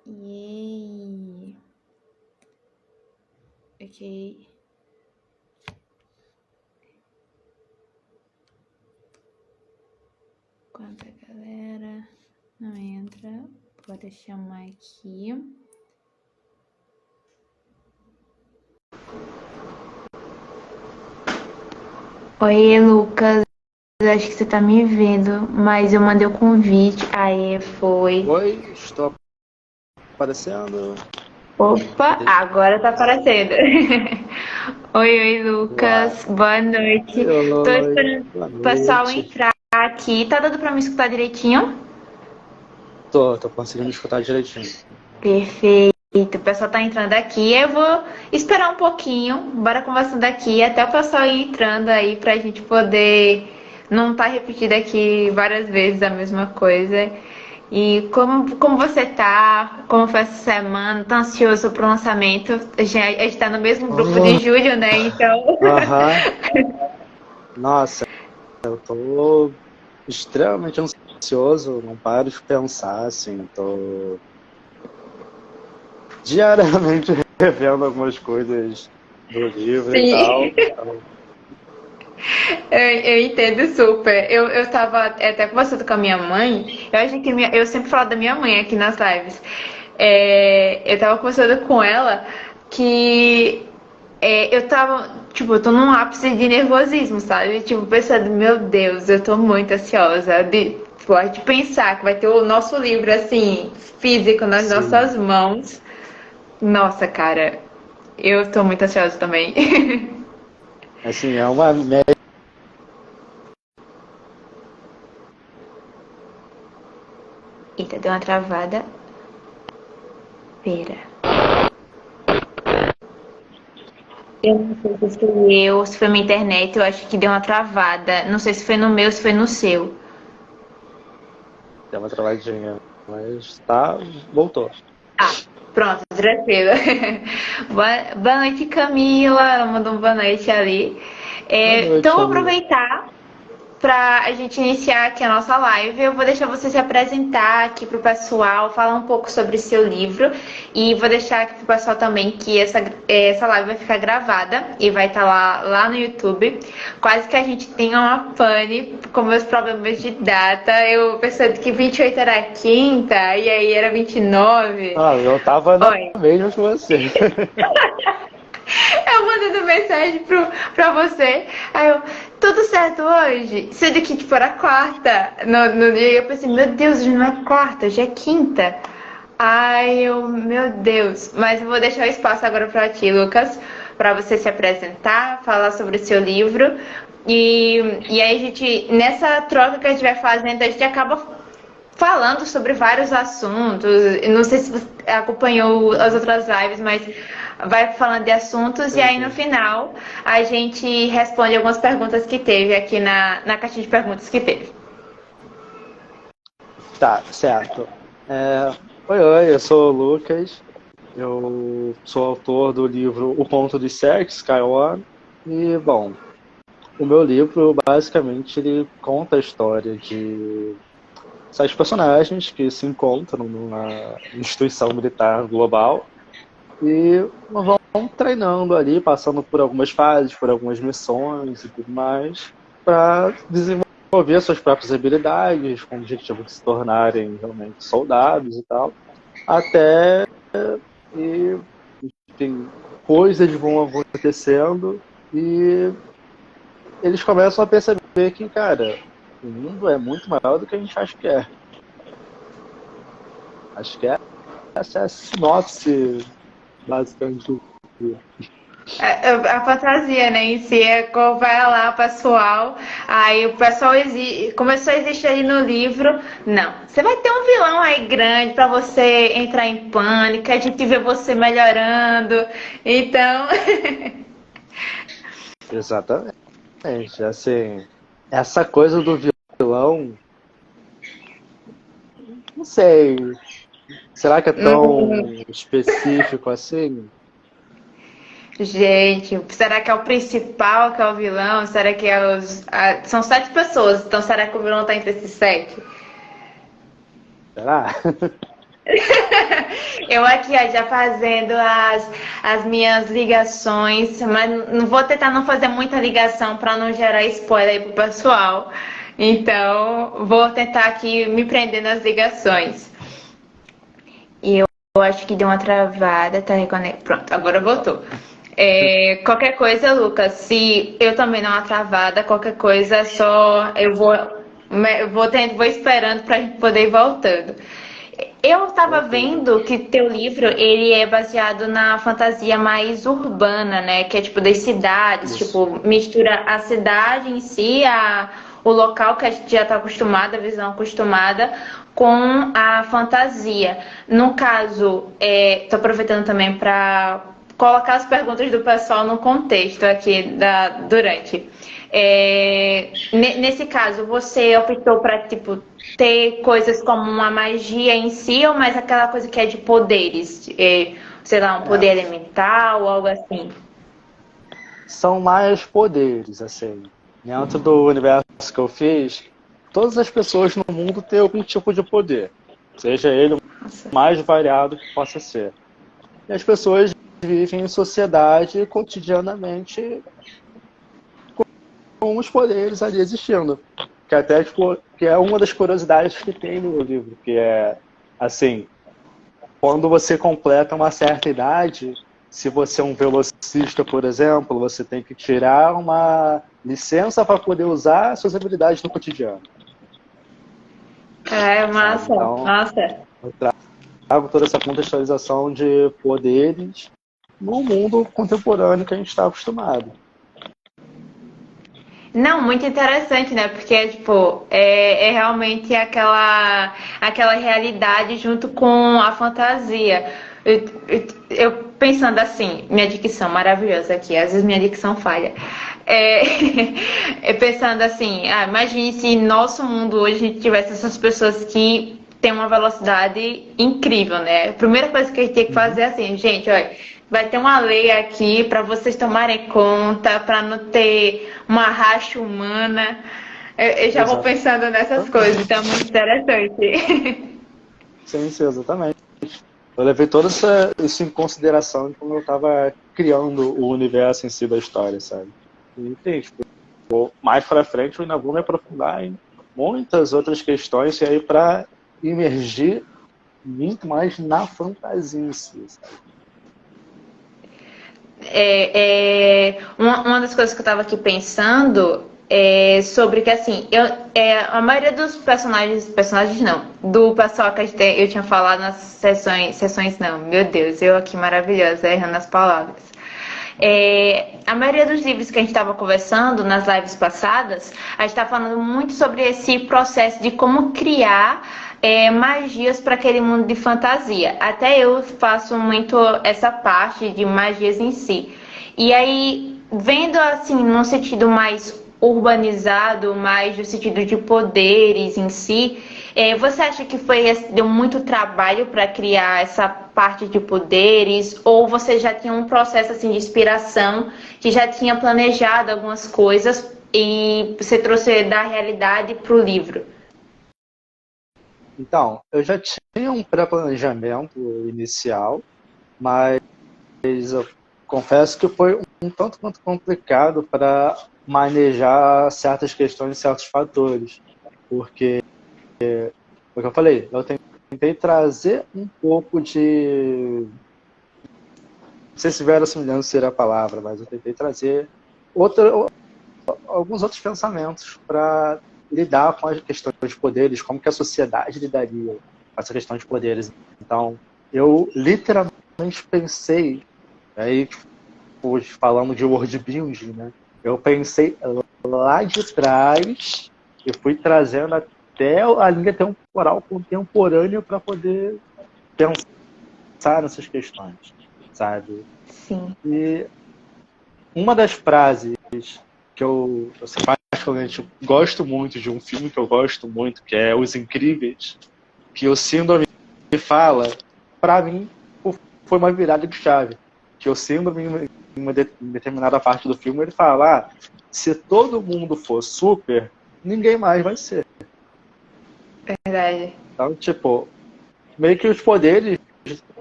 Yay. Ok. Quanta galera não entra. Bora chamar aqui. Oi, Lucas. Acho que você tá me vendo, mas eu mandei o convite. Aí foi. Oi, estou aparecendo. Opa, agora tá aparecendo. Oi, Lucas. Uai. Boa noite. Tô Oi, esperando boa o pessoal noite. entrar aqui. Tá dando pra me escutar direitinho? Tô conseguindo escutar direitinho. Perfeito. O pessoal tá entrando aqui. Eu vou esperar um pouquinho. Bora conversando aqui até o pessoal ir entrando aí pra gente poder não tá repetindo aqui várias vezes a mesma coisa. E como você tá? Como foi essa semana? Tá ansioso pro lançamento? A gente tá no mesmo grupo de Oh, julho, né? Então. aham. Nossa, eu tô extremamente ansioso, não paro de pensar, assim, tô diariamente revendo algumas coisas do livro e Sim. tal. Então, Eu entendo super. Eu tava até conversando com a minha mãe. Eu acho que eu sempre falo da minha mãe aqui nas lives. Eu tava conversando com ela que eu tava, tipo, eu tô num ápice de nervosismo, sabe? Tipo, pensando, meu Deus, eu tô muito ansiosa de pensar que vai ter o nosso livro, assim, físico nas sim, nossas mãos. Nossa, cara, eu tô muito ansiosa também. assim, é uma média. Eita, deu uma travada. Pera. Eu não sei se foi eu, se foi minha internet, eu acho que deu uma travada. Não sei se foi no meu, se foi no seu. Deu uma travadinha, mas tá, voltou. Ah, pronto, tranquilo. Boa noite, Camila. Ela mandou uma boa noite ali. Boa Então, noite, vou amiga. aproveitar para a gente iniciar aqui a nossa live. Eu vou deixar você se apresentar aqui para o pessoal, falar um pouco sobre seu livro e vou deixar aqui para o pessoal também que essa live vai ficar gravada e vai estar lá no YouTube. Quase que a gente tenha uma pane com meus problemas de data. Eu pensando que 28 era quinta e aí era 29. Ah, eu tava na Olha, mesma que você. eu mandando mensagem pra você. Aí eu, tudo certo hoje? Sendo que, tipo, era quarta. No dia eu pensei, meu Deus, hoje não é quarta, hoje é quinta. Ai, meu Deus. Mas eu vou deixar o espaço agora pra ti, Lucas, pra você se apresentar, falar sobre o seu livro. E aí a gente, nessa troca que a gente vai fazendo, a gente acaba falando sobre vários assuntos. Não sei se você acompanhou as Uhum, outras lives, mas vai falando de assuntos e aí no entendi. final a gente responde algumas perguntas que teve aqui na caixinha de perguntas que teve. Tá, certo. É, oi, eu sou o Lucas. Eu sou autor do livro O Ponto de Sete, Sky One. E, bom, o meu livro, basicamente, ele conta a história de 7 personagens que se encontram numa instituição militar global e vão treinando ali, passando por algumas fases, por algumas missões e tudo mais, para desenvolver suas próprias habilidades, com o objetivo de se tornarem realmente soldados e tal, até que, enfim, coisas vão acontecendo e eles começam a perceber que, cara, o mundo é muito maior do que a gente acha que é. Acho que essa é a sinopse basicamente do livro. A fantasia, né, em si, vai lá, pessoal. Aí o pessoal começou a existir ali no livro. Não, você vai ter um vilão aí grande pra você entrar em pânico, a gente vê você melhorando. Então, Exatamente. Assim, essa coisa do vilão, não sei. Será que é tão específico assim? gente, será que é o principal que é o vilão? Será que são 7 pessoas, então será que o vilão tá entre esses 7? Será? Eu aqui, ó, já fazendo as minhas ligações, mas não vou tentar não fazer muita ligação para não gerar spoiler aí pro pessoal. Então, vou tentar aqui me prender nas ligações. E eu acho que deu uma travada, tá reconectado. Pronto, agora voltou. Qualquer coisa, Lucas, se eu também dar uma travada, qualquer coisa, só vou esperando pra gente poder ir voltando. Eu estava vendo que teu livro, ele é baseado na fantasia mais urbana, né? Que é tipo das cidades, Isso. tipo, mistura a cidade em si, o local que a gente já está acostumado, a visão acostumada, com a fantasia. No caso, tô aproveitando também para colocar as perguntas do pessoal no contexto aqui durante. Nesse caso, você optou para tipo ter coisas como uma magia em si ou mais aquela coisa que é de poderes, sei lá, um poder elemental ou algo assim? São mais poderes, assim. Dentro do universo que eu fiz, todas as pessoas no mundo têm algum tipo de poder, seja ele o Nossa. mais variado que possa ser. E as pessoas vivem em sociedade cotidianamente com os poderes ali existindo. Que até tipo, que é uma das curiosidades que tem no livro, que é assim, quando você completa uma certa idade, se você é um velocista, por exemplo, você tem que tirar uma licença para poder usar suas habilidades no cotidiano. Massa, Então, massa. eu trago toda essa contextualização de poderes no mundo contemporâneo que a gente está acostumado. Não, muito interessante, né? Porque, tipo, é realmente aquela realidade junto com a fantasia. Eu pensando assim, minha dicção maravilhosa aqui, às vezes minha dicção falha. Pensando assim, imagine se nosso mundo hoje a gente tivesse essas pessoas que têm uma velocidade incrível, né? A primeira coisa que a gente tem que fazer é assim, gente, olha, vai ter uma lei aqui para vocês tomarem conta, para não ter uma racha humana. Eu já vou pensando nessas coisas, então é muito interessante. Sim, sim, exatamente. Eu levei todo isso em consideração quando eu estava criando o universo em si da história, sabe? E, enfim, tipo, mais pra frente eu ainda vou me aprofundar em muitas outras questões e aí para imergir muito mais na fantasia em si, sabe? Uma das coisas que eu estava aqui pensando é sobre que assim, a maioria dos personagens não, do pessoal que eu tinha falado nas sessões não, meu Deus, eu aqui maravilhosa, errando as palavras. A maioria dos livros que a gente estava conversando nas lives passadas, a gente está falando muito sobre esse processo de como criar magias para aquele mundo de fantasia. Até eu faço muito essa parte de magias em si. E aí, vendo assim, num sentido mais urbanizado, mais no sentido de poderes em si, você acha que deu muito trabalho para criar essa parte de poderes? Ou você já tinha um processo assim, de inspiração, que já tinha planejado algumas coisas e você trouxe da realidade para o livro? Então, eu já tinha um pré-planejamento inicial, mas eu confesso que foi um tanto quanto complicado para manejar certas questões e certos fatores. Porque, como eu falei, eu tentei trazer um pouco de... Não sei se verossimilhança seria a palavra, mas eu tentei trazer alguns outros pensamentos para lidar com as questões de poderes, como que a sociedade lidaria com essa questão de poderes. Então, eu literalmente pensei, aí falando de world building, né? Eu pensei lá de trás e fui trazendo até a linha temporal contemporânea para poder pensar nessas questões, sabe? Sim. E uma das frases que eu particularmente gosto muito de um filme que eu gosto muito, que é Os Incríveis, que o Síndrome fala, para mim, foi uma virada de chave. Que o Síndrome, em uma determinada parte do filme, ele fala, se todo mundo for super, ninguém mais vai ser. Verdade. Então, tipo, meio que os poderes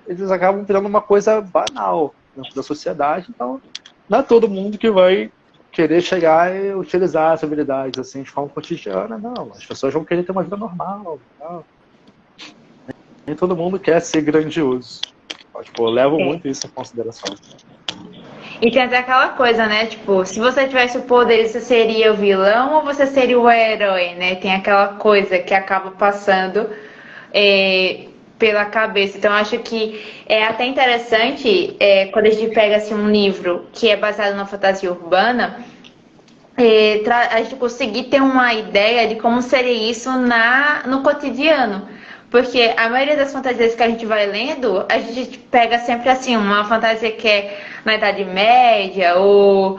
eles acabam virando uma coisa banal dentro da sociedade. Então, não é todo mundo que vai querer chegar e utilizar as habilidades assim de forma cotidiana, não. As pessoas vão querer ter uma vida normal. Não. Nem todo mundo quer ser grandioso. Tipo, eu levo muito isso em consideração. E tem até aquela coisa, né? Tipo, se você tivesse o poder, você seria o vilão ou você seria o herói, né? Tem aquela coisa que acaba passando pela cabeça. Então, acho que é até interessante quando a gente pega assim, um livro que é baseado na fantasia urbana, a gente conseguir ter uma ideia de como seria isso no cotidiano. Porque a maioria das fantasias que a gente vai lendo, a gente pega sempre assim, uma fantasia que é na Idade Média ou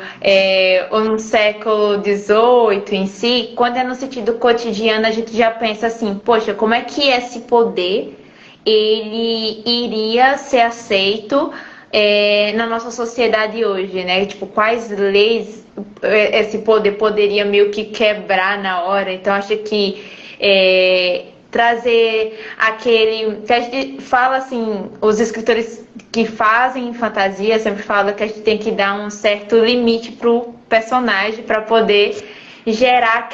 no século XVIII em si. Quando é no sentido cotidiano, a gente já pensa assim, poxa, como é que esse poder ele iria ser aceito na nossa sociedade hoje, né? Tipo, quais leis esse poder poderia meio que quebrar na hora. Então, acho que trazer aquele... que a gente fala assim, os escritores que fazem fantasia sempre falam que a gente tem que dar um certo limite pro personagem para poder gerar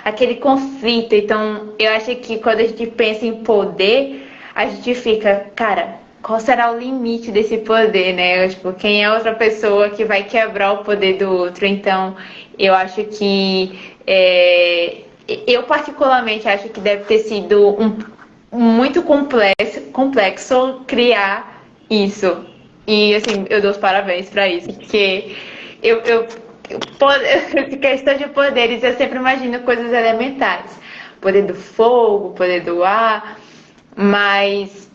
aquele conflito. Então, eu acho que quando a gente pensa em poder, a gente fica, cara, qual será o limite desse poder, né? Tipo, quem é outra pessoa que vai quebrar o poder do outro? Então, eu acho que eu particularmente acho que deve ter sido muito complexo criar isso. E assim, eu dou os parabéns para isso, porque eu questão de poderes, eu sempre imagino coisas elementares. Poder do fogo, poder do ar, mas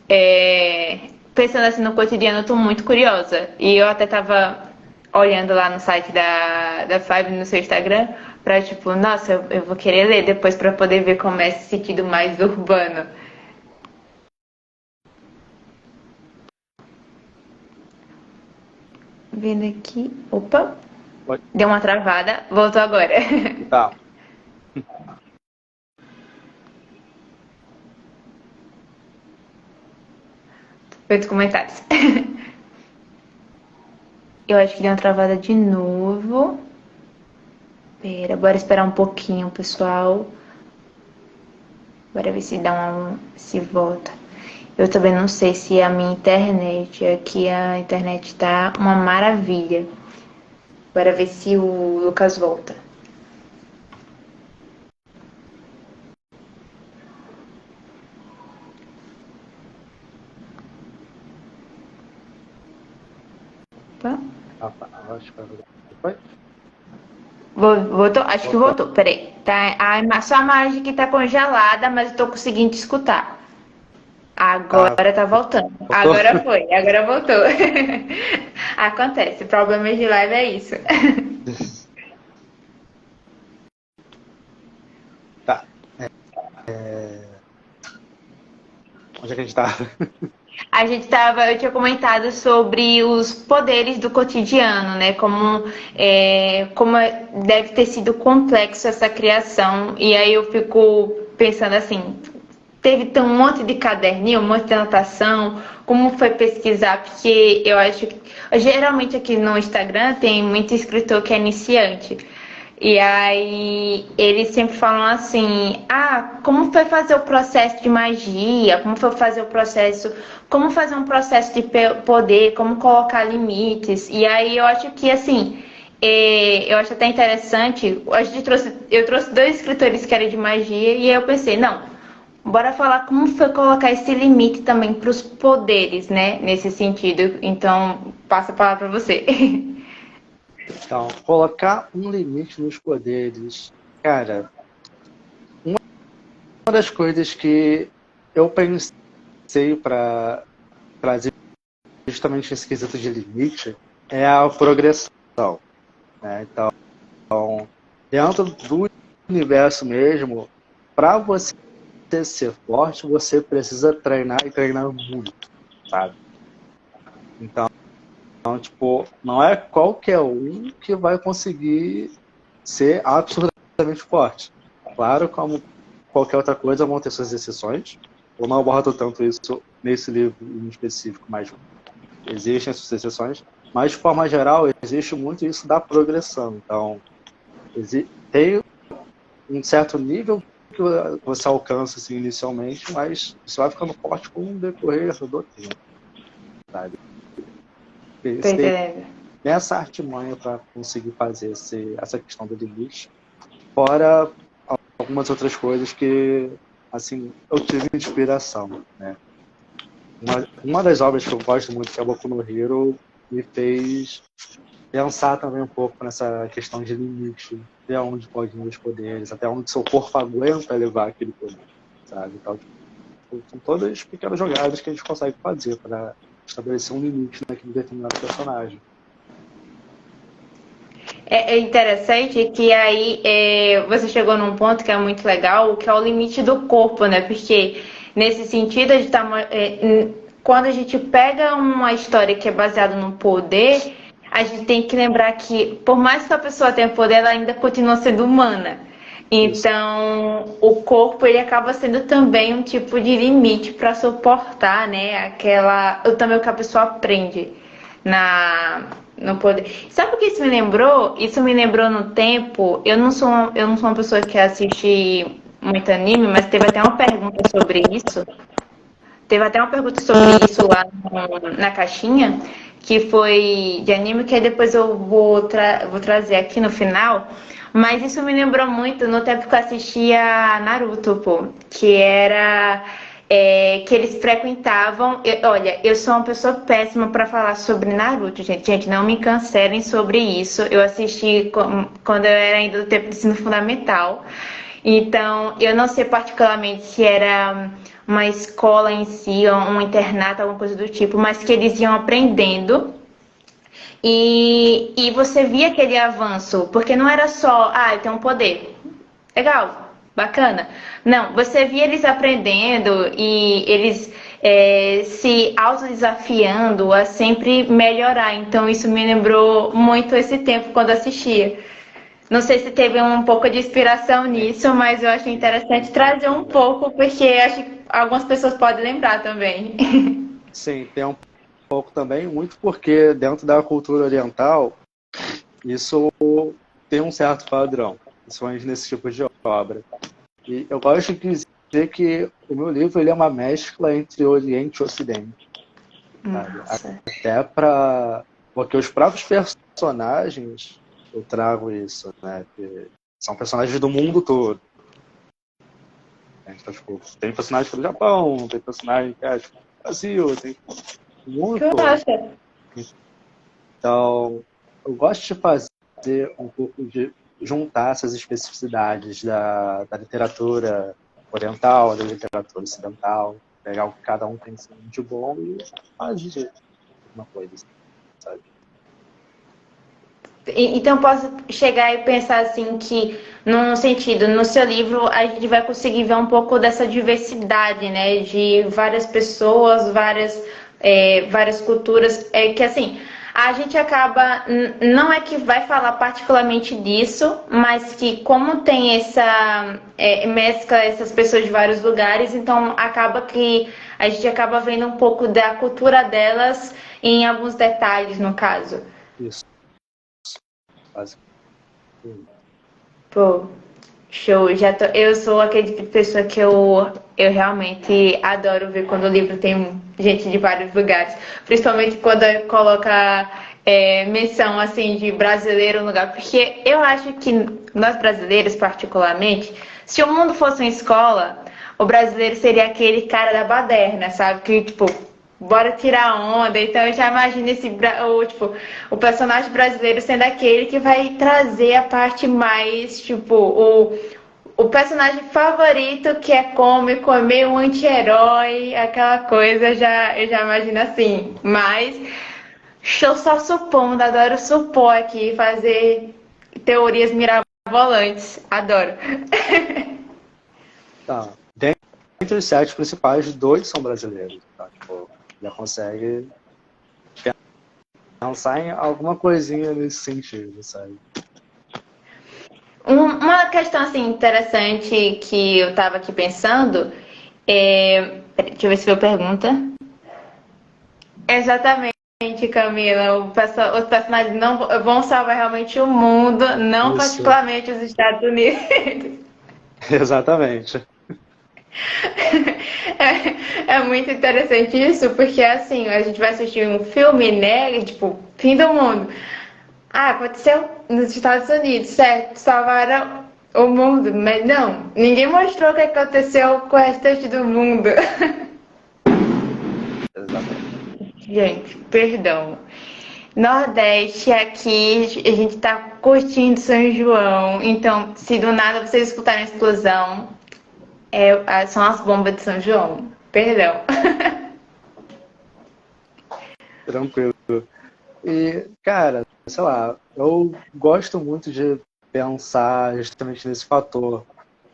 pensando assim no cotidiano, eu tô muito curiosa. E eu até tava olhando lá no site da Five no seu Instagram pra tipo, nossa, eu vou querer ler depois pra poder ver como é esse sentido mais urbano. Vendo aqui. Opa! Pode. Deu uma travada, voltou agora. Tá. Foi os comentários. Eu acho que deu uma travada de novo. Pera, bora esperar um pouquinho, pessoal. Bora ver se se volta. Eu também não sei se a minha internet, aqui a internet tá uma maravilha. Bora ver se o Lucas volta. Opa. Acho que foi. Voltou? Acho que voltou. Peraí. Tá, só a imagem que tá congelada, mas eu tô conseguindo escutar. Agora tá voltando. Voltou? Agora foi. Agora voltou. Acontece. Problemas de live é isso. Tá. Onde é que a gente tá? Eu tinha comentado sobre os poderes do cotidiano, né? Como deve ter sido complexo essa criação. E aí eu fico pensando assim, teve um monte de caderninho, um monte de anotação, como foi pesquisar? Porque eu acho que geralmente aqui no Instagram tem muito escritor que é iniciante. E aí eles sempre falam assim, como foi fazer o processo de magia, como foi fazer como fazer um processo de poder, como colocar limites. E aí eu acho que assim, eu acho até interessante, eu trouxe dois escritores que eram de magia, e aí eu pensei, não, bora falar como foi colocar esse limite também para os poderes, né? Nesse sentido. Então, passo a palavra para você. Então, colocar um limite nos poderes. Cara, uma das coisas que eu pensei para trazer justamente esse quesito de limite é a progressão. Né? Então, dentro do universo mesmo, para você ser forte, você precisa treinar e treinar muito, sabe? Então, tipo, não é qualquer um que vai conseguir ser absurdamente forte. Claro, como qualquer outra coisa, vão ter suas exceções. Eu não abordo tanto isso nesse livro em específico, mas existem essas exceções. Mas, de forma geral, existe muito isso da progressão. Então, tem um certo nível que você alcança assim, inicialmente, mas você vai ficando forte com o decorrer do tempo, sabe? Tô Você tem entendendo. essa artimanha para conseguir fazer essa questão do limite, fora algumas outras coisas que, assim, eu tive inspiração, né? Uma das obras que eu gosto muito, que é Boku no Hero, me fez pensar também um pouco nessa questão de limite, até onde podem ir os poderes, até onde seu corpo aguenta levar aquele poder, sabe? Então, tipo, são todas pequenas jogadas que a gente consegue fazer para estabelecer um limite naquele determinado personagem. É interessante que aí você chegou num ponto que é muito legal, que é o limite do corpo, né? Porque nesse sentido, quando a gente pega uma história que é baseada no poder, a gente tem que lembrar que, por mais que a pessoa tenha poder, ela ainda continua sendo humana. Isso. Então, o corpo ele acaba sendo também um tipo de limite para suportar, né? Também o que a pessoa aprende no poder. Sabe o que isso me lembrou? Isso me lembrou no tempo. Eu não sou uma pessoa que assiste muito anime, mas teve até uma pergunta sobre isso. Teve até uma pergunta sobre isso lá na caixinha, que foi de anime, que aí depois eu vou trazer aqui no final. Mas isso me lembrou muito no tempo que eu assistia Naruto, pô. Que era que eles frequentavam. Olha, eu sou uma pessoa péssima pra falar sobre Naruto, gente. Gente, não me cancelem sobre isso. Eu assisti quando eu era ainda do tempo de ensino fundamental. Então, eu não sei particularmente se era uma escola em si, ou um internato, alguma coisa do tipo, mas que eles iam aprendendo e você via aquele avanço, porque não era só, eu tenho um poder. Legal, bacana. Não, você via eles aprendendo e eles se autodesafiando a sempre melhorar. Então isso me lembrou muito esse tempo quando assistia. Não sei se teve um pouco de inspiração nisso, mas eu achei interessante trazer um pouco, porque acho que algumas pessoas podem lembrar também. Sim, tem um pouco também, muito porque dentro da cultura oriental, isso tem um certo padrão, principalmente nesse tipo de obra. E eu gosto de dizer que o meu livro ele é uma mescla entre Oriente e Ocidente, sabe? Nossa. Até porque os próprios personagens, eu trago isso, né? Que são personagens do mundo todo. Então, tipo, tem personagem do Japão, tem personagem que é tipo, do Brasil, tem o mundo Que eu todo. acho. Então, eu gosto de fazer um pouco de juntar essas especificidades da literatura oriental, da literatura ocidental, pegar o que cada um tem de bom e fazer uma coisa, sabe? Então posso chegar e pensar assim que, num sentido, no seu livro a gente vai conseguir ver um pouco dessa diversidade, né? De várias pessoas, várias culturas. Que assim, a gente acaba, não é que vai falar particularmente disso, mas que como tem mescla essas pessoas de vários lugares, então acaba que a gente acaba vendo um pouco da cultura delas em alguns detalhes, no caso. Isso, basicamente. Pô, show. Eu sou aquele tipo de pessoa que eu realmente adoro ver quando o livro tem gente de vários lugares. Principalmente quando coloca menção assim de brasileiro no lugar. Porque eu acho que nós brasileiros, particularmente, se o mundo fosse uma escola, o brasileiro seria aquele cara da baderna, sabe? Que, tipo, bora tirar onda. Então eu já imagino o personagem brasileiro sendo aquele que vai trazer a parte mais, tipo, o personagem favorito que é cômico, é meio um anti-herói, aquela coisa, eu já imagino assim. Mas estou só supondo, adoro supor aqui, fazer teorias mirabolantes. Adoro. Tá. Dentre os sete principais, dois são brasileiros. Tá? Tipo, já consegue pensar em alguma coisinha nesse sentido, sabe? Uma questão assim interessante que eu estava aqui pensando peraí, deixa eu ver se foi pergunta. Exatamente, Camila. Os personagens não vão salvar realmente o mundo, não Isso, particularmente os Estados Unidos. exatamente. É muito interessante isso, porque assim, a gente vai assistir um filme, né? Tipo, fim do mundo. Ah, aconteceu nos Estados Unidos, certo? Salvaram o mundo, mas não, ninguém mostrou o que aconteceu com o restante do mundo. Exatamente. Gente, perdão. Nordeste, aqui a gente tá curtindo São João, então se do nada vocês escutarem a explosão, são as bombas de São João. Perdão. Tranquilo. E, cara, sei lá, eu gosto muito de pensar justamente nesse fator,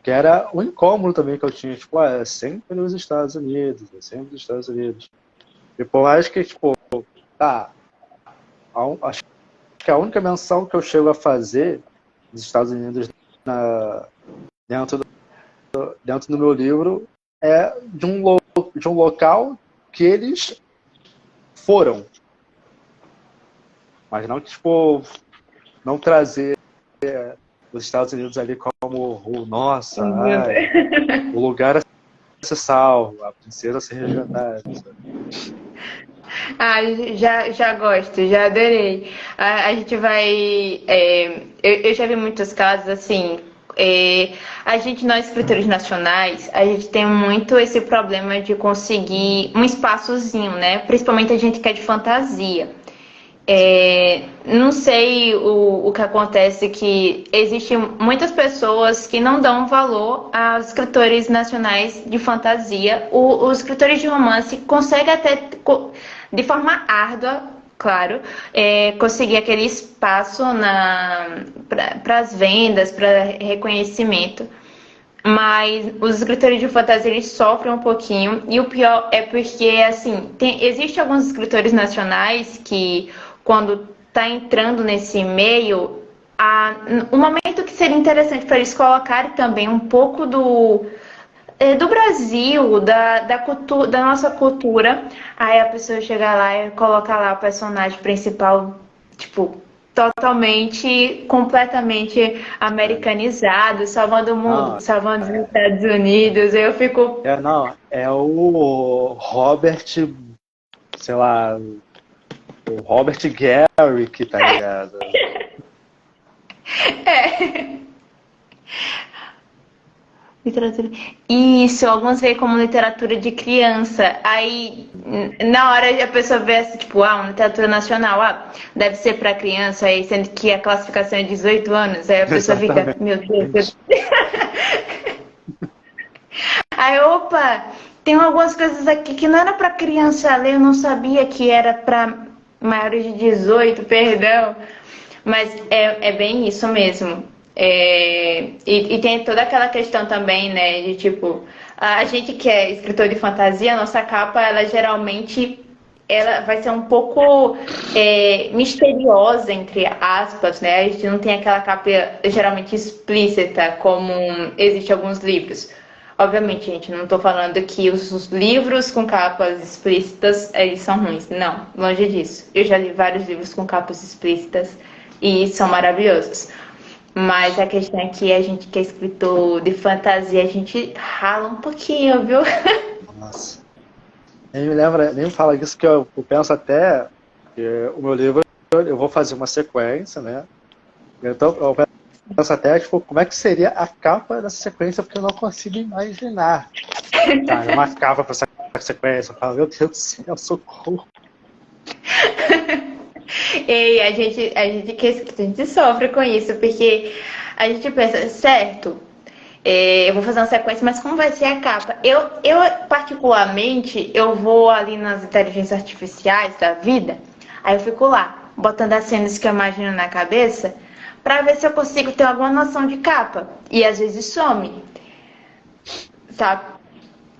que era o incômodo também que eu tinha, tipo, é sempre nos Estados Unidos, é sempre nos Estados Unidos. E por mais que, tipo, tá, acho que a única menção que eu chego a fazer dos Estados Unidos na, dentro, dentro do meu livro é de um local que eles foram, mas não, tipo, não trazer os Estados Unidos ali como o nossa, ai, o lugar a ser salvo, a princesa a ser resgatada. Ah, já gosto, já adorei. A gente vai. Eu já vi muitos casos assim. Nós escritores nacionais, a gente tem muito esse problema de conseguir um espaçozinho, né? Principalmente a gente que é de fantasia. Não sei o que acontece, que existem muitas pessoas que não dão valor aos escritores nacionais de fantasia. Os escritores de romance conseguem até, de forma árdua, claro, conseguir aquele espaço para as vendas, para reconhecimento. Mas os escritores de fantasia eles sofrem um pouquinho. E o pior é porque, assim, existe alguns escritores nacionais que, quando tá entrando nesse meio, um momento que seria interessante para eles colocarem também um pouco do Brasil, da nossa cultura. Aí a pessoa chega lá e coloca lá o personagem principal, tipo, totalmente, completamente americanizado, salvando o mundo, Não, salvando os Estados Unidos. Eu fico. não, é o Robert, sei lá, o Robert Garrick, tá ligado? Literatura. Isso, alguns veem como literatura de criança. Aí, na hora a pessoa vê assim, tipo, uma literatura nacional, deve ser para criança, aí sendo que a classificação é 18 anos. Aí a pessoa fica, meu Deus. Aí, opa, tem algumas coisas aqui que não era para criança ler, eu não sabia que era para maiores de 18, perdão. Mas é bem isso mesmo. E tem toda aquela questão também, né, de tipo, a gente que é escritor de fantasia, a nossa capa, ela geralmente ela vai ser um pouco misteriosa, entre aspas, né? A gente não tem aquela capa geralmente explícita, como existe em alguns livros. Obviamente, gente, não estou falando que os livros com capas explícitas eles são ruins. Não, longe disso. Eu já li vários livros com capas explícitas e são maravilhosos. Mas a questão é que a gente que é escritor de fantasia, a gente rala um pouquinho, viu? Nossa. Nem me lembra, nem me fala disso que eu penso até que o meu livro eu vou fazer uma sequência, né? Então eu penso até tipo, como é que seria a capa dessa sequência, porque eu não consigo imaginar. Cara, uma capa para essa sequência, eu falo, meu Deus do céu, socorro. E a gente que é escritor, a gente sofre com isso, porque a gente pensa, certo, eu vou fazer uma sequência, mas como vai ser a capa? Eu particularmente, eu vou ali nas inteligências artificiais da vida, aí eu fico lá, botando as cenas que eu imagino na cabeça, pra ver se eu consigo ter alguma noção de capa. E às vezes some, sabe?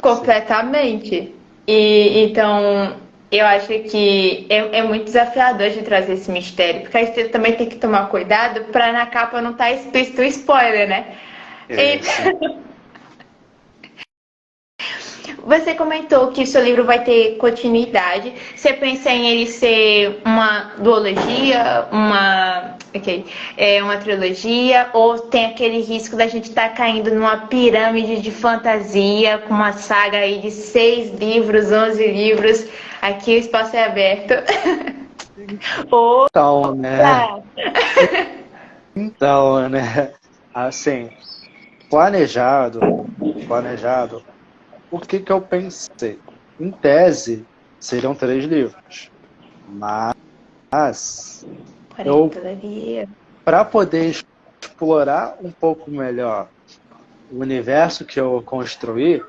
Completamente. E então, eu acho que é muito desafiador de trazer esse mistério, porque a gente também tem que tomar cuidado pra na capa não estar explícito o spoiler, né? É, sim. você comentou que o seu livro vai ter continuidade. Você pensa em ele ser uma duologia, uma trilogia, ou tem aquele risco da gente estar caindo numa pirâmide de fantasia com uma saga aí de 6 livros, 11 livros? Aqui o espaço é aberto. Ou... Então, né? Então, né? Assim, planejado, o que eu pensei? Em tese, seriam 3 livros. Mas, para poder explorar um pouco melhor o universo que eu construí,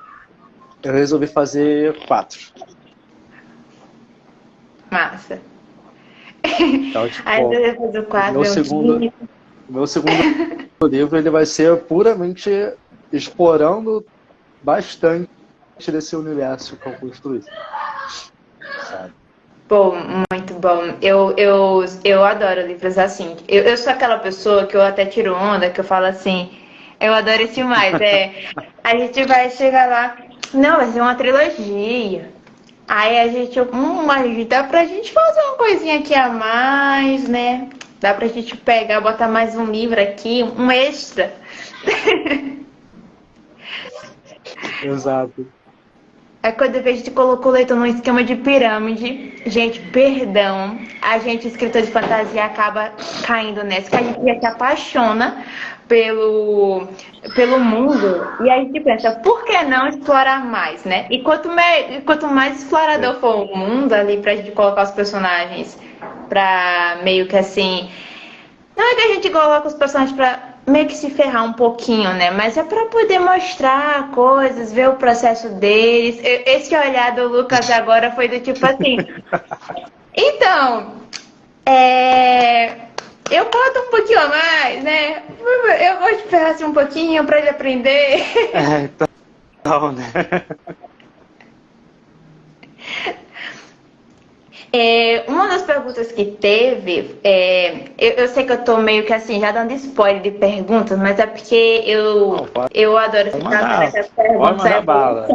eu resolvi fazer 4. Massa. Então, tipo, Aí você vai fazer o quadro. meu segundo livro ele vai ser puramente explorando bastante desse universo que eu construí. Sabe? Bom, muito bom. Eu adoro livros assim. Eu sou aquela pessoa que eu até tiro onda, que eu falo assim, eu adoro esse mais. A gente vai chegar lá, não, vai ser uma trilogia. Aí a gente, mas dá pra gente fazer uma coisinha aqui a mais, né? Dá pra gente pegar, botar mais um livro aqui, um extra. Exato. Aí quando a gente colocou o leitor num esquema de pirâmide, gente, perdão, a gente, escritor de fantasia, acaba caindo nessa, que a gente já se apaixona pelo mundo, e aí a gente pensa, por que não explorar mais, né? E quanto mais explorador for o mundo ali pra gente colocar os personagens pra meio que assim... Não é que a gente coloca os personagens pra meio que se ferrar um pouquinho, né? Mas é pra poder mostrar coisas, ver o processo deles. Esse olhar do Lucas agora foi do tipo assim... Então, eu boto um pouquinho a mais, né? Eu gosto de ferrar assim um pouquinho pra ele aprender. Então, né? Uma das perguntas que teve, eu sei que eu tô meio que assim, já dando spoiler de perguntas, mas é porque eu adoro ficar nessas perguntas.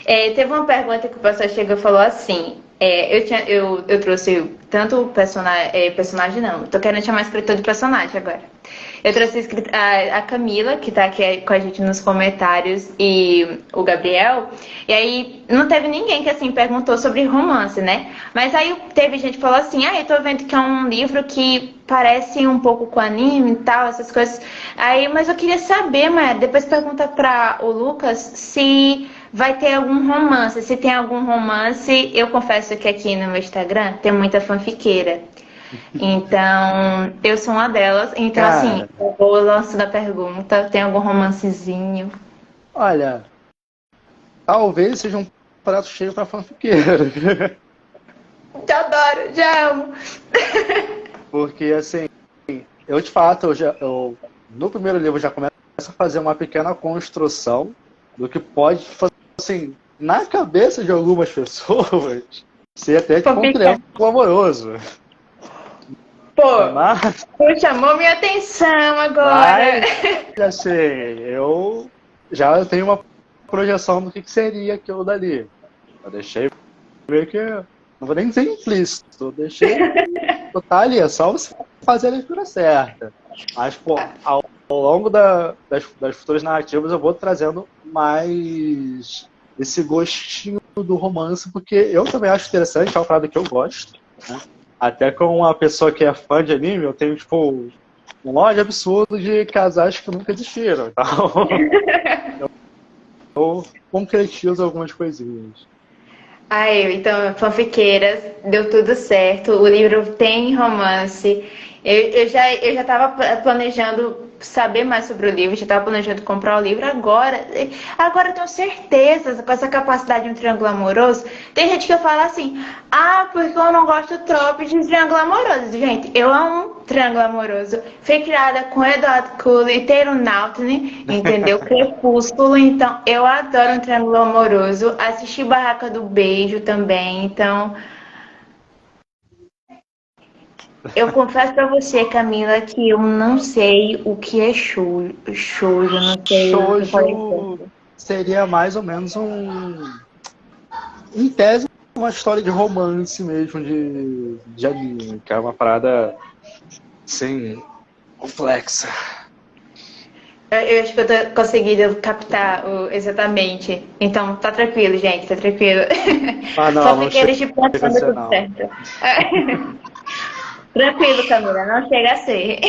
Teve uma pergunta que o pessoal chegou e falou assim, eu trouxe tanto personagem não, tô querendo chamar escritor de personagem agora. Eu trouxe a Camila, que tá aqui com a gente nos comentários, e o Gabriel. E aí não teve ninguém que assim perguntou sobre romance, né? Mas aí teve gente que falou assim, eu tô vendo que é um livro que parece um pouco com anime e tal, essas coisas. Aí, mas eu queria saber, Maia, depois pergunta para o Lucas se vai ter algum romance. Se tem algum romance, eu confesso que aqui no meu Instagram tem muita fanfiqueira. Então, eu sou uma delas. Então, Cara, assim, eu vou lançando a pergunta. Tem algum romancezinho? Olha, talvez seja um prato cheio para fanfiqueiro. Já adoro, já amo. Porque, assim, eu de fato, no primeiro livro já começo a fazer uma pequena construção do que pode, assim, na cabeça de algumas pessoas, ser até tipo um triângulo amoroso. Pô, chamou minha atenção agora. Mas, assim, eu já tenho uma projeção do que seria aquilo dali. Eu deixei meio que... Não vou nem dizer implícito, eu deixei botar ali, é só você fazer a leitura certa. Mas, pô, ao longo das futuras narrativas eu vou trazendo mais esse gostinho do romance, porque eu também acho interessante, é uma parada que eu gosto, né? Até com uma pessoa que é fã de anime, eu tenho, tipo, um ódio absurdo de casais que nunca existiram. Então, eu concretizo algumas coisinhas. Então, fanfiqueiras, deu tudo certo. O livro tem romance. Eu já estava planejando saber mais sobre o livro, já estava planejando comprar o livro. Agora eu tenho certeza, com essa capacidade de um triângulo amoroso. Tem gente que fala assim, porque eu não gosto trope de triângulo amoroso. Gente, eu amo triângulo amoroso. Fui criada com Edward Cullen e Taylor Lautner, entendeu? Crepúsculo, então eu adoro um triângulo amoroso. Assisti Barraca do Beijo também, então... Eu confesso pra você, Camila, que eu não sei o que é shoujo, não sei o que Shoujo, seria mais ou menos em tese, uma história de romance mesmo, de anime, que é uma parada, assim, complexa. Eu acho que eu tô conseguindo captar exatamente. Então, tá tranquilo, gente, tá tranquilo. Ah, Só não, não fiquei chega de a pensando ser, tudo não. certo. Tranquilo, Camila, não chega a ser.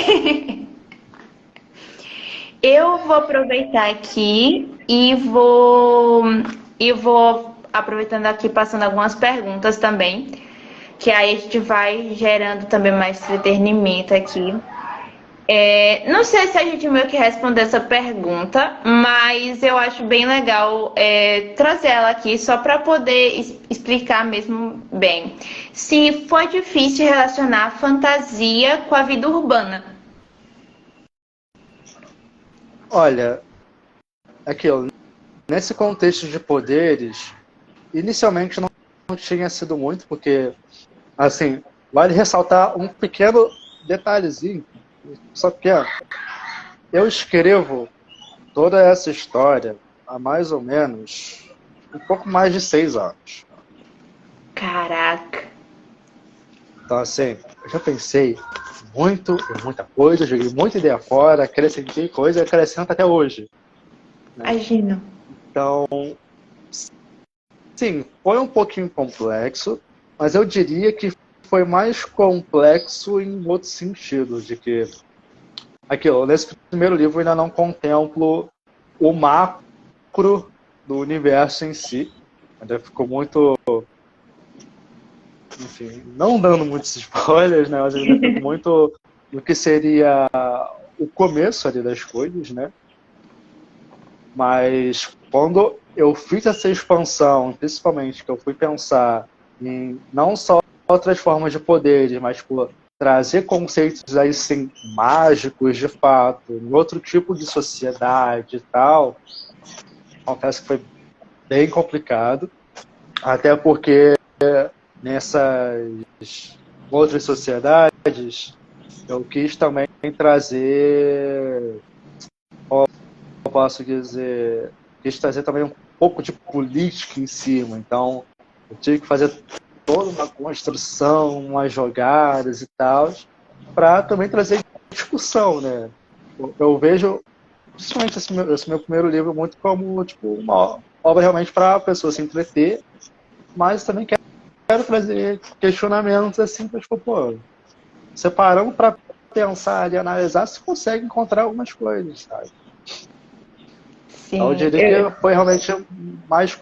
Eu vou aproveitar aqui e vou aproveitando aqui passando algumas perguntas também, que aí a gente vai gerando também mais entretenimento aqui. Não sei se a gente meio que responder essa pergunta, mas eu acho bem legal trazer ela aqui só para poder explicar mesmo bem. Se foi difícil relacionar fantasia com a vida urbana. Olha, aquilo, nesse contexto de poderes, inicialmente não tinha sido muito, porque, assim, vale ressaltar um pequeno detalhezinho, só que eu escrevo toda essa história há mais ou menos um pouco mais de 6 anos. Caraca, Então, assim, eu já pensei muita coisa, joguei muita ideia fora, acrescentei coisa e acrescento até hoje. Né? imagino. Então, sim, foi um pouquinho complexo, mas eu diria que foi mais complexo em outro sentido, de que nesse primeiro livro eu ainda não contemplo o macro do universo em si. Ainda ficou muito, enfim, não dando muitos spoilers, né? Mas ainda fico muito no que seria o começo ali das coisas, né? Mas quando eu fiz essa expansão, principalmente que eu fui pensar em não só outras formas de poderes, mas trazer conceitos aí sim, mágicos de fato, em outro tipo de sociedade e tal, confesso que foi bem complicado, até porque nessas outras sociedades eu quis também trazer, eu posso dizer, quis trazer também um pouco de política em cima. Então, eu tive que fazer toda uma construção, umas jogadas e tal, para também trazer discussão, né? Eu vejo, principalmente esse meu primeiro livro, muito como tipo, uma obra realmente para a pessoa se entreter, mas também quero trazer questionamentos assim, para tipo, pô, separando para pensar e analisar, se consegue encontrar algumas coisas, sabe? Então, eu Sim, diria que foi realmente mais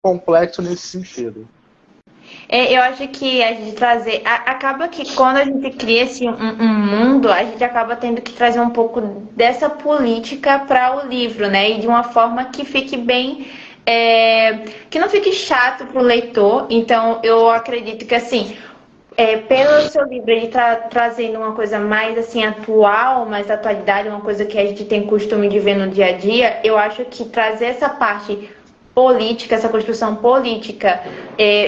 complexo nesse sentido. eu acho que a gente trazer. Acaba que quando a gente cria um mundo, a gente acaba tendo que trazer um pouco dessa política para o livro, né? E de uma forma que fique bem. Que não fique chato para o leitor. Então, eu acredito que, assim, pelo seu livro, ele trazendo uma coisa mais assim atual, mais da atualidade, uma coisa que a gente tem costume de ver no dia a dia, eu acho que trazer essa parte política, essa construção política,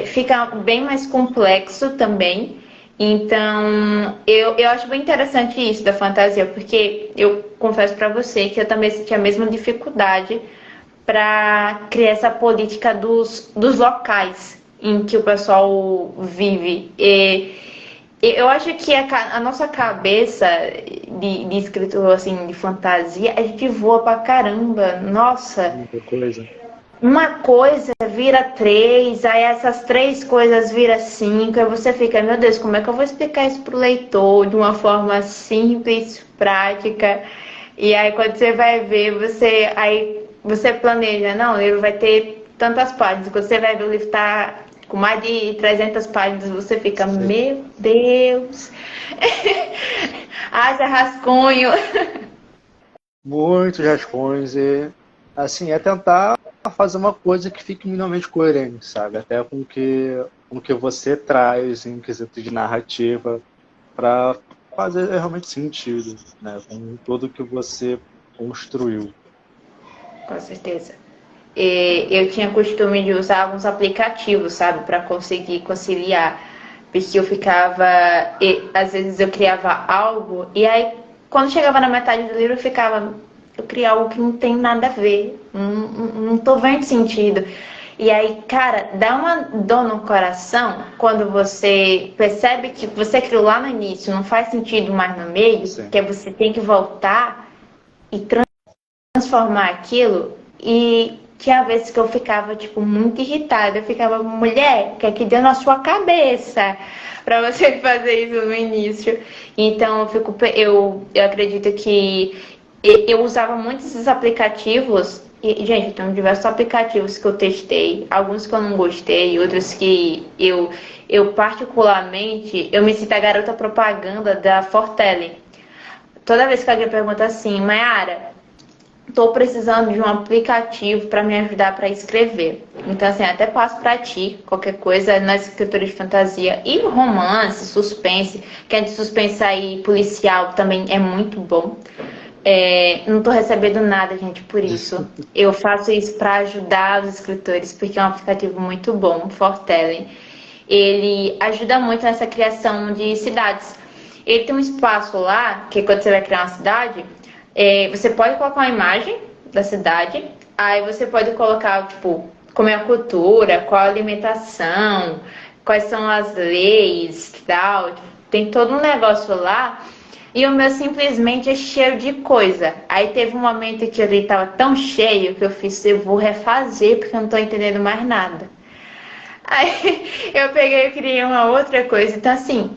fica bem mais complexo também. Então, eu acho bem interessante isso da fantasia, porque eu confesso para você que eu também tinha a mesma dificuldade para criar essa política dos locais em que o pessoal vive. Eu acho que a nossa cabeça de escritor assim, de fantasia, a gente voa pra caramba. Nossa, Muita coisa. uma coisa vira três, aí essas três coisas vira cinco, aí você fica, meu Deus, como é que eu vou explicar isso pro leitor de uma forma simples, prática? E aí quando você vai ver, você planeja, não, o livro vai ter tantas páginas, quando você vai ver o livro tá com mais de 300 páginas, você fica, Sim. meu Deus, haja rascunho. Muitos rascunhos e, assim, é tentar fazer uma coisa que fique minimamente coerente, sabe? Até com o que você traz em quesito de narrativa para fazer realmente sentido, né? Com tudo que você construiu. Com certeza. Eu tinha costume de usar alguns aplicativos, sabe, para conseguir conciliar. Porque eu ficava. Às vezes eu criava algo, e aí, quando chegava na metade do livro, eu ficava. eu criei algo que não tem nada a ver, não tô vendo sentido. E aí, cara, dá uma dor no coração quando você percebe que você criou lá no início, não faz sentido mais no meio, Sim. que você tem que voltar e transformar aquilo. E tinha vezes que eu ficava, tipo, muito irritada. Eu ficava, mulher, o que é que deu na sua cabeça pra você fazer isso no início? Então, eu acredito que eu usava muito esses aplicativos. E, gente, tem diversos aplicativos que eu testei, alguns que eu não gostei, outros que eu particularmente, eu me sinto a garota propaganda da Fortelli. Toda vez que alguém pergunta assim, Mayara, estou precisando de um aplicativo para me ajudar para escrever. Então, assim, até passo para ti, qualquer coisa, na escritura de fantasia e romance, suspense, que é de suspense aí policial também é muito bom. Não estou recebendo nada, gente, por isso. Eu faço isso para ajudar os escritores, porque é um aplicativo muito bom, o Fortelling. Ele ajuda muito nessa criação de cidades. Ele tem um espaço lá, que quando você vai criar uma cidade, você pode colocar uma imagem da cidade, aí você pode colocar, tipo, como é a cultura, qual a alimentação, quais são as leis e tal. Tem todo um negócio lá. E o meu simplesmente é cheio de coisa. Aí teve um momento que ele estava tão cheio que eu vou refazer porque eu não estou entendendo mais nada. Aí eu peguei e criei uma outra coisa. Então, assim,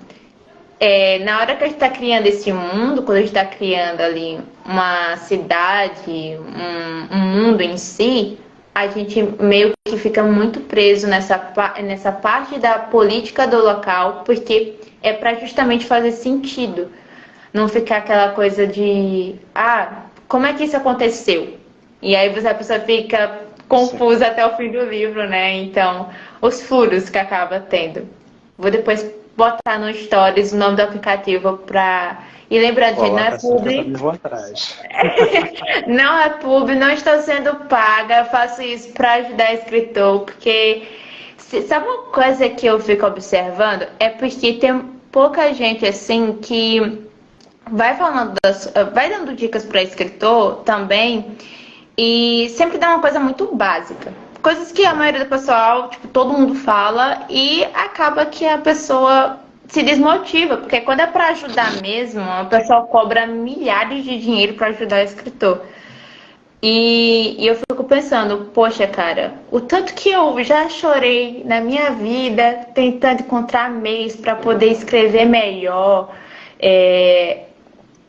na hora que a gente está criando esse mundo, quando a gente está criando ali uma cidade, um mundo em si, a gente meio que fica muito preso nessa parte da política do local, porque é para justamente fazer sentido. Não ficar aquela coisa de, como é que isso aconteceu? E aí a pessoa fica confusa até o fim do livro, né? Então, os furos que acaba tendo. Vou depois botar no Stories o nome do aplicativo pra... E lembrando, gente, não é publi. Vou atrás. Não é publi, não estou sendo paga, eu faço isso para ajudar escritor, porque sabe uma coisa que eu fico observando? É porque tem pouca gente assim que vai dando dicas para escritor também e sempre dá uma coisa muito básica. Coisas que a maioria do pessoal, tipo, todo mundo fala e acaba que a pessoa se desmotiva, porque quando é para ajudar mesmo, o pessoal cobra milhares de dinheiro para ajudar o escritor. E eu fico pensando, poxa, cara, o tanto que eu já chorei na minha vida tentando encontrar meios para poder escrever melhor,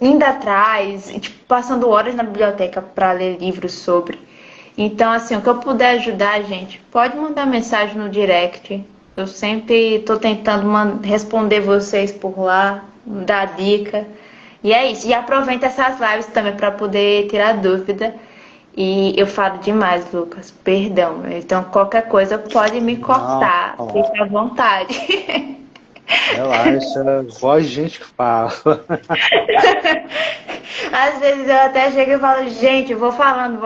indo atrás, tipo, passando horas na biblioteca para ler livros sobre. Então, assim, o que eu puder ajudar, gente, pode mandar mensagem no direct. Eu sempre estou tentando responder vocês por lá, dar dica. E é isso. E aproveita essas lives também para poder tirar dúvida. E eu falo demais, Lucas. Perdão. Então, qualquer coisa pode me cortar. Fique à vontade. Relaxa, voz de gente que fala. Às vezes eu até chego e falo, gente, vou falando,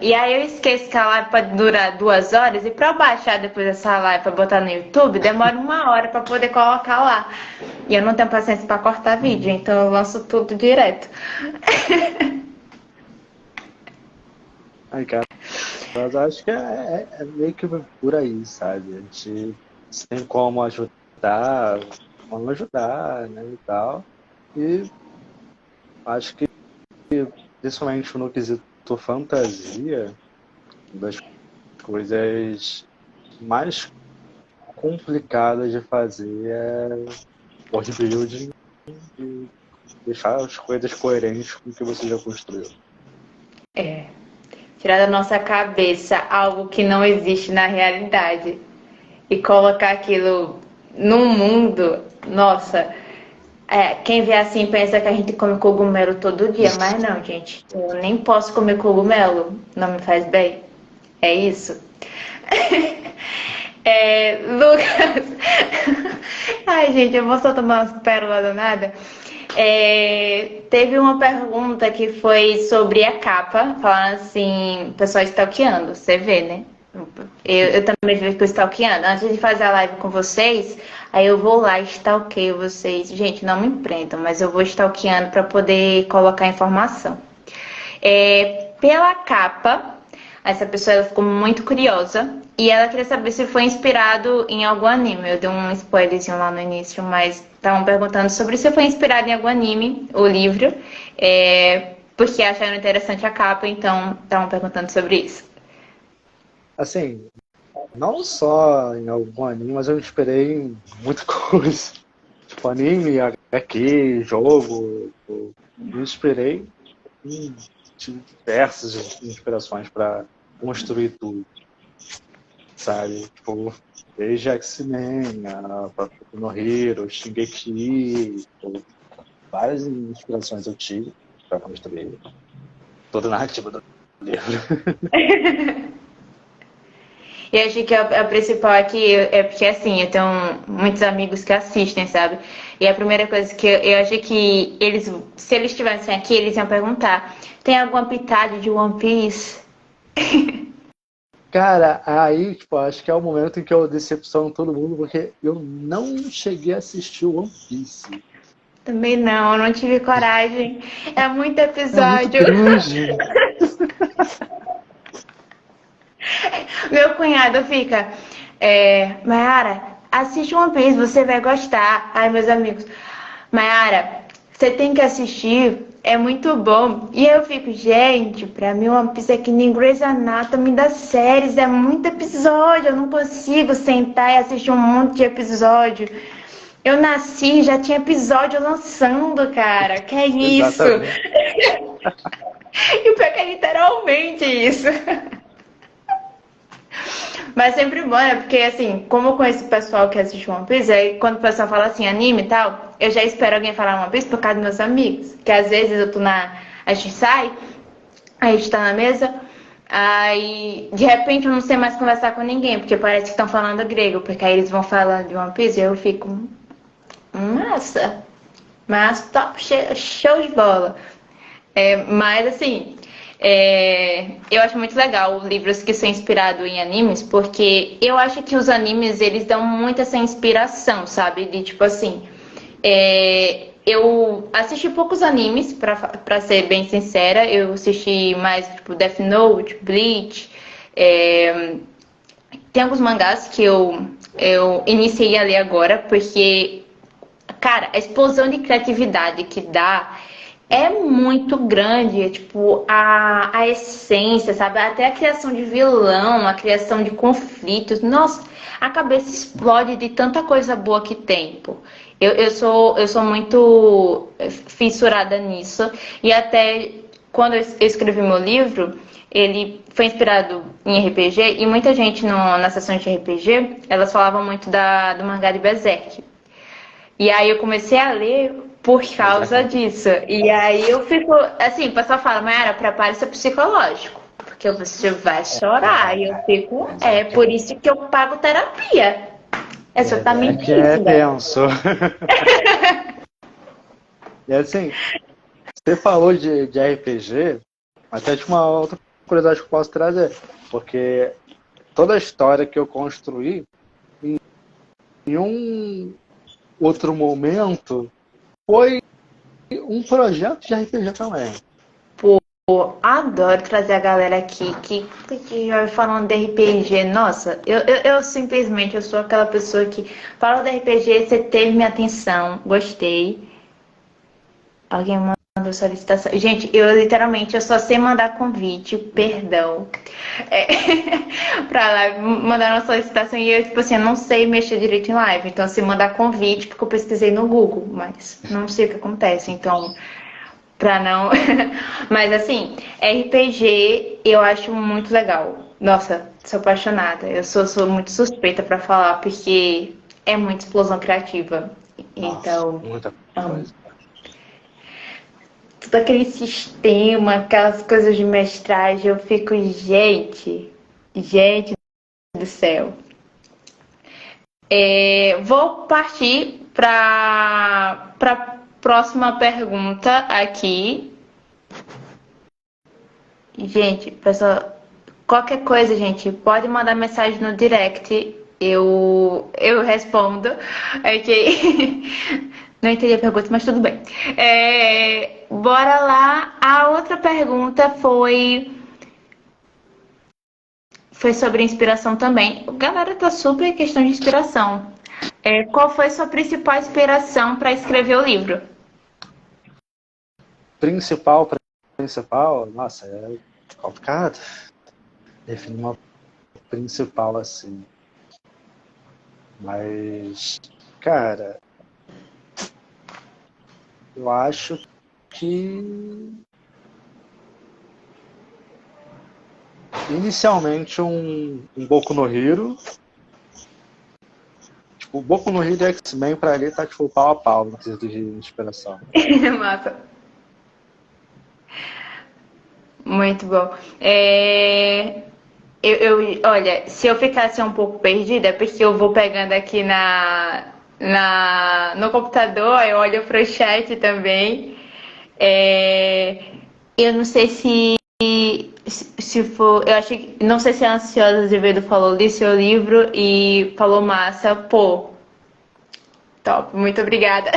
e aí eu esqueço que a live pode durar 2 horas, e pra eu baixar depois essa live pra botar no YouTube, demora 1 hora pra poder colocar lá. E eu não tenho paciência pra cortar vídeo, então eu lanço tudo direto. Ai, cara, mas acho que é meio que por aí, sabe? A gente tem como ajudar, né, e tal. E acho que, principalmente no quesito fantasia, das coisas mais complicadas de fazer é world building e deixar as coisas coerentes com o que você já construiu. Tirar da nossa cabeça algo que não existe na realidade e colocar aquilo num mundo, nossa... quem vê assim pensa que a gente come cogumelo todo dia, mas não, gente. Eu nem posso comer cogumelo, não me faz bem. É isso. Lucas. Ai, gente, eu vou só tomar umas pérolas do nada. Teve uma pergunta que foi sobre a capa, falando assim, o pessoal stalkeando, você vê, né? Eu também fico stalkeando. Antes de fazer a live com vocês, aí eu vou lá e stalkeio vocês. Gente, não me prendam, mas eu vou stalkeando para poder colocar informação. Pela capa, essa pessoa ela ficou muito curiosa e ela queria saber se foi inspirado em algum anime. Eu dei um spoilerzinho lá no início, mas estavam perguntando sobre se foi inspirado em algum anime, o livro, porque acharam interessante a capa, então estavam perguntando sobre isso. Assim, não só em algum anime, mas eu me inspirei em muita coisa. Tipo, anime, HQ, jogo. Eu me inspirei em diversas inspirações para construir tudo, sabe? Tipo, desde X-Men, a Boku no Hero, Shingeki, tipo, várias inspirações eu tive para construir toda a narrativa do livro. E acho que a principal aqui é porque, assim, eu tenho muitos amigos que assistem, sabe? E a primeira coisa que eu achei que eles, se eles estivessem aqui, eles iam perguntar: tem alguma pitada de One Piece? Cara, aí, tipo, acho que é o momento em que eu decepciono todo mundo, porque eu não cheguei a assistir o One Piece. Também não, eu não tive coragem. É muito É muito episódio. grande. Meu cunhado fica, Mayara, assiste One Piece, você vai gostar. Ai, meus amigos, Mayara, você tem que assistir, é muito bom. E eu fico, gente, pra mim One Piece é que nem Grey's Anatomy das séries, é muito episódio, eu não consigo sentar e assistir um monte de episódio. Eu nasci, já tinha episódio lançando, cara, que é isso? Exatamente. E o pior é literalmente isso. Mas sempre bom, né? Porque, assim, como eu conheço o pessoal que assiste One Piece, aí quando o pessoal fala assim, anime e tal, eu já espero alguém falar One Piece por causa dos meus amigos. Que às vezes eu tô a gente sai, a gente tá na mesa, aí de repente eu não sei mais conversar com ninguém, porque parece que estão falando grego, porque aí eles vão falando de One Piece e eu fico, massa, mas top, show de bola. Mas assim, eu acho muito legal livros que são inspirados em animes, porque eu acho que os animes eles dão muito essa inspiração, sabe? De tipo assim, eu assisti poucos animes, pra ser bem sincera, eu assisti mais tipo Death Note, Bleach, tem alguns mangás que eu iniciei a ler agora, porque, cara, a explosão de criatividade que dá é muito grande, é tipo a essência, sabe? Até a criação de vilão, a criação de conflitos. Nossa, a cabeça explode de tanta coisa boa que tem, pô. Eu sou muito fissurada nisso. E até quando eu escrevi meu livro, ele foi inspirado em RPG. E muita gente na sessão de RPG, elas falavam muito do mangá de Berserk. E aí eu comecei a ler por causa disso. E aí eu fico, assim, o pessoal fala, Mayara, prepare seu psicológico, porque você vai chorar. E eu fico, por isso que eu pago terapia. É exatamente Que é isso, né? tenso. E assim, você falou de RPG, até de uma outra curiosidade que eu posso trazer, porque toda a história que eu construí, em um outro momento, foi um projeto de RPG também. Pô, adoro trazer a galera aqui que vai falando de RPG. Nossa, eu simplesmente eu sou aquela pessoa que fala de RPG, você teve minha atenção, gostei. Alguém mandou solicitação. Gente, eu literalmente eu só sei mandar convite, perdão. Pra lá, mandar uma solicitação e eu, tipo assim, eu não sei mexer direito em live. Então, se mandar convite, porque eu pesquisei no Google, mas não sei o que acontece. Então, pra não. Mas assim, RPG eu acho muito legal. Nossa, sou apaixonada. Eu sou muito suspeita pra falar, porque é muita explosão criativa. Então, Nossa, muita amo. coisa. Todo aquele sistema, aquelas coisas de mestragem, eu fico, gente do céu. Vou partir para próxima pergunta aqui. Gente, pessoal, qualquer coisa, gente, pode mandar mensagem no direct, eu respondo. Ok? Não entendi a pergunta, mas tudo bem. Bora lá. A outra pergunta foi sobre inspiração também. Galera, tá super em questão de inspiração. Qual foi sua principal inspiração para escrever o livro? Principal, nossa, é complicado definir uma principal assim. Mas, cara, eu acho que inicialmente um Boku no Hero. Tipo, o Boku no Hero e X-Men pra ele tá tipo pau a pau no quesito de inspiração. Massa. Muito bom. Olha, se eu ficasse um pouco perdida, é porque eu vou pegando aqui no computador, eu olho pro chat também. Eu não sei se for. Eu acho que. Não sei se a Ansiosa Azevedo falou, li seu livro e falou massa. Pô, top, muito obrigada.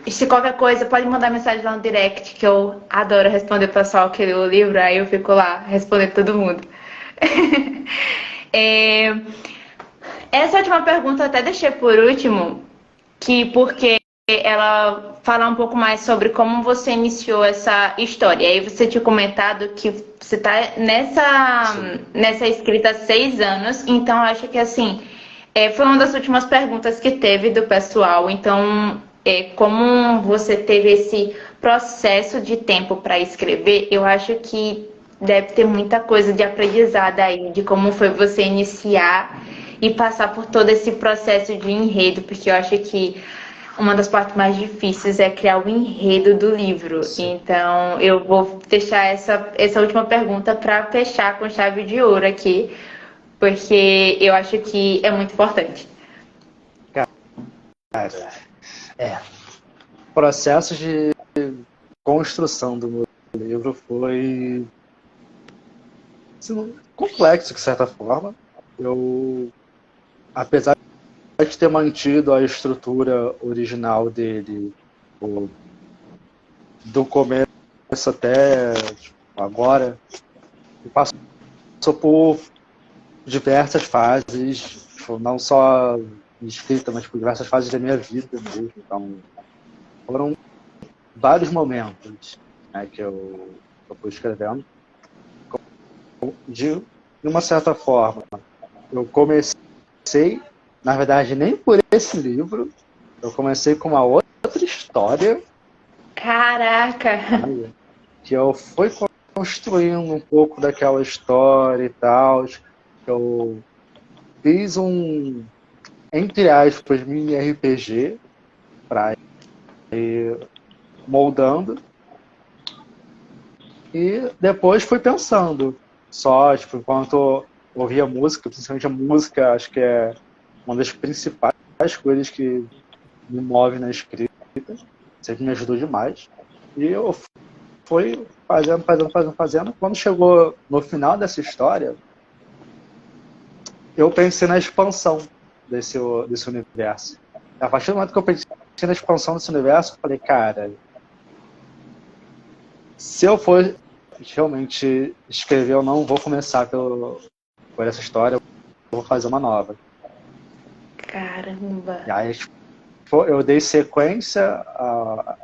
E se qualquer coisa, pode mandar mensagem lá no direct, que eu adoro responder o pessoal que lê o livro, aí eu fico lá respondendo todo mundo. Essa última pergunta eu até deixei por último, porque ela fala um pouco mais sobre como você iniciou essa história. E aí você tinha comentado que você está nessa escrita há 6 anos, então eu acho que assim, foi uma das últimas perguntas que teve do pessoal. Então, como você teve esse processo de tempo para escrever, eu acho que deve ter muita coisa de aprendizado aí, de como foi você iniciar e passar por todo esse processo de enredo, porque eu acho que uma das partes mais difíceis é criar o enredo do livro. Sim. Então, eu vou deixar essa última pergunta para fechar com chave de ouro aqui, porque eu acho que é muito importante. Cara, o processo de construção do meu livro foi assim, complexo, de certa forma. Apesar de ter mantido a estrutura original dele do começo até tipo, agora, passou por diversas fases, tipo, não só escrita, mas por diversas fases da minha vida mesmo. Então, foram vários momentos, né, que eu fui escrevendo. De uma certa forma, eu comecei, na verdade, nem por esse livro, eu comecei com uma outra história. Caraca! Que eu fui construindo um pouco daquela história e tal. Eu fiz entre aspas, mini RPG para ir moldando. E depois fui pensando. Só, tipo, enquanto eu ouvia música, principalmente a música, acho que é uma das principais coisas que me move na escrita. Sempre me ajudou demais. E eu fui fazendo. Quando chegou no final dessa história, eu pensei na expansão desse universo. A partir do momento que eu pensei na expansão desse universo, eu falei, cara, se eu for realmente escrever, eu não vou começar por essa história, eu vou fazer uma nova. Caramba! E aí eu dei sequência a